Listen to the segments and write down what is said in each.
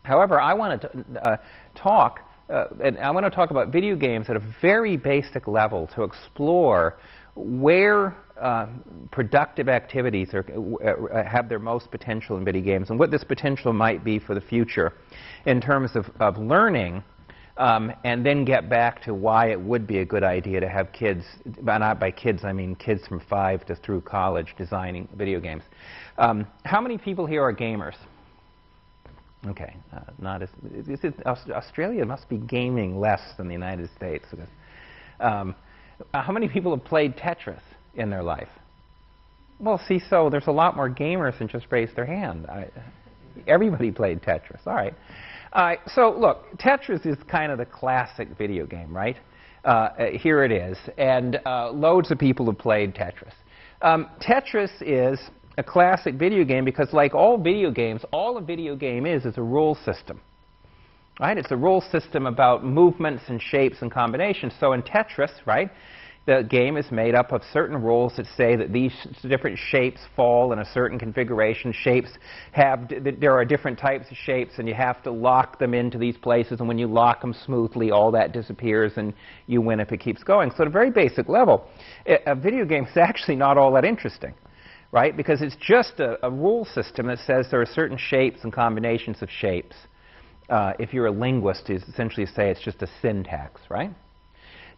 However, I want to and I want to talk about video games at a very basic level to explore where productive activities have their most potential in video games and what this potential might be for the future in terms of learning, and then get back to why it would be a good idea to have kids, not by kids I mean kids from 5 to through college, designing video games. How many people here are gamers? Okay, not as Australia must be gaming less than the United States. How many people have played Tetris in their life? Well, see, so there's a lot more gamers than just raised their hand. Everybody played Tetris. All right. So look, Tetris is kind of the classic video game, right? Here it is, and loads of people have played Tetris. Tetris is a classic video game because, like all video games, all a video game is a rule system. Right? It's a rule system about movements and shapes and combinations. So in Tetris, right, the game is made up of certain rules that say that these different shapes fall in a certain configuration. There are different types of shapes, and you have to lock them into these places. And when you lock them smoothly, all that disappears, and you win if it keeps going. So at a very basic level, a video game is actually not all that interesting. Right? Because it's just a rule system that says there are certain shapes and combinations of shapes. If you're a linguist, you essentially say it's just a syntax, right?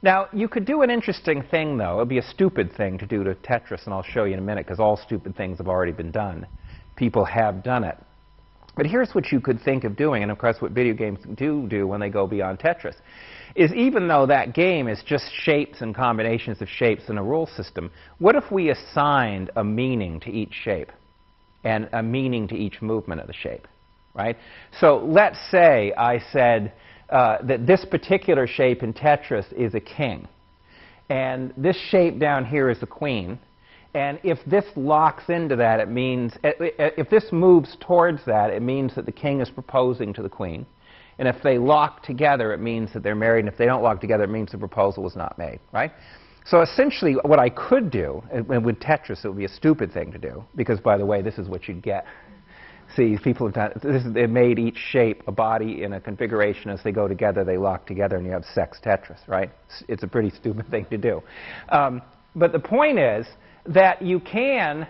Now, you could do an interesting thing, though. It would be a stupid thing to do to Tetris, and I'll show you in a minute, because all stupid things have already been done. People have done it. But here's what you could think of doing, and of course what video games do when they go beyond Tetris, is even though that game is just shapes and combinations of shapes in a rule system, what if we assigned a meaning to each shape and a meaning to each movement of the shape, right? So let's say I said that this particular shape in Tetris is a king, and this shape down here is a queen, and if this locks into that, it means, if this moves towards that, it means that the king is proposing to the queen. And if they lock together, it means that they're married. And if they don't lock together, it means the proposal was not made, right? So essentially, what I could do, and with Tetris, it would be a stupid thing to do, because, by the way, this is what you'd get. See, people have done, they've made each shape a body in a configuration. As they go together, they lock together, and you have sex Tetris, right? It's a pretty stupid thing to do. But the point is that you could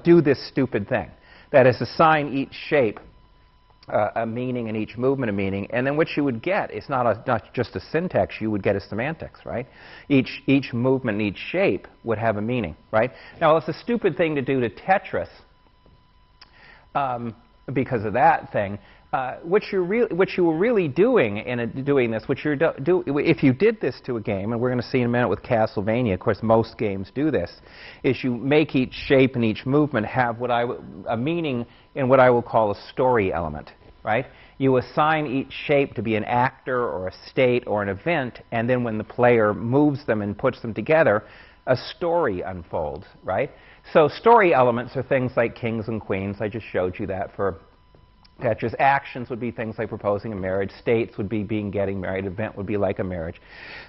do this stupid thing. That is, assign each shape a meaning and each movement a meaning, and then what you would get is not just a syntax, you would get a semantics, right? Each movement and each shape would have a meaning, right? Now, it's a stupid thing to do to Tetris because of that thing. What you were really doing in doing this, if you did this to a game, and we're going to see in a minute with Castlevania, of course most games do this, is you make each shape and each movement have a meaning in what I will call a story element, right? You assign each shape to be an actor or a state or an event, and then when the player moves them and puts them together, a story unfolds, right? So story elements are things like kings and queens. I just showed you that for Tetris. Actions would be things like proposing a marriage. States would be getting married. Event would be like a marriage.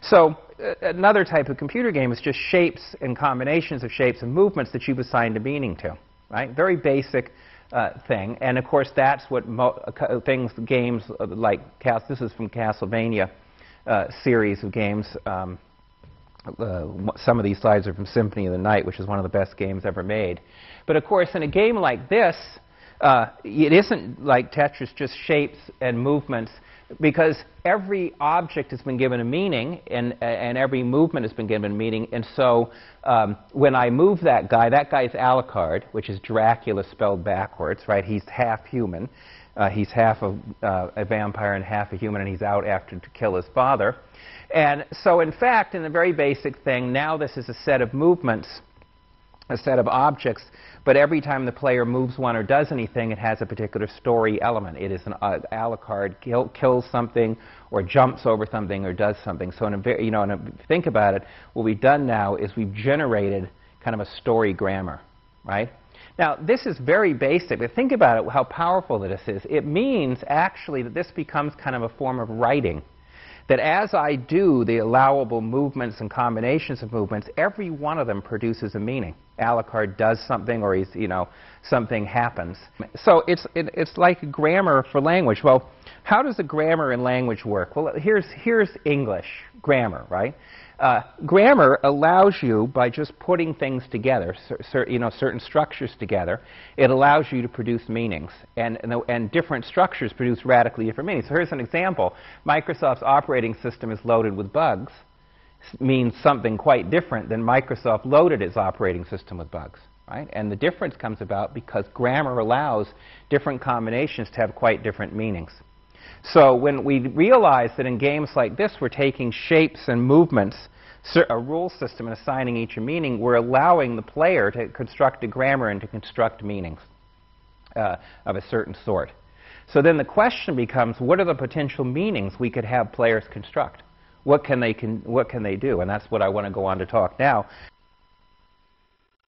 So another type of computer game is just shapes and combinations of shapes and movements that you've assigned a meaning to, right? Very basic thing. And of course, that's what games like this is from Castlevania series of games. Some of these slides are from Symphony of the Night, which is one of the best games ever made. But of course, in a game like this, it isn't like Tetris, just shapes and movements, because every object has been given a meaning, and every movement has been given a meaning. And so when I move that guy's Alucard, which is Dracula spelled backwards, right? He's half human. He's half a vampire and half a human, and he's out after to kill his father. And so, in fact, in the very basic thing, now this is a set of movements, a set of objects, but every time the player moves one or does anything, it has a particular story element. It is an Alucard kills something, or jumps over something, or does something. So, think about it. What we've done now is we've generated kind of a story grammar, right? Now, this is very basic, but think about it, how powerful this is. It means, actually, that this becomes kind of a form of writing. that as I do the allowable movements and combinations of movements, every one of them produces a meaning. Alucard does something, or he's, something happens. So it's like grammar for language. Well, how does the grammar in language work? Well, here's English grammar, right? Grammar allows you, by just putting things together, certain structures together, it allows you to produce meanings. And different structures produce radically different meanings. So here's an example. Microsoft's operating system is loaded with bugs. Means something quite different than Microsoft loaded its operating system with bugs. Right? And the difference comes about because grammar allows different combinations to have quite different meanings. So when we realize that in games like this we're taking shapes and movements, a rule system, and assigning each a meaning, we're allowing the player to construct a grammar and to construct meanings of a certain sort. So then the question becomes, what are the potential meanings we could have players construct? What can they do? And that's what I want to go on to talk now.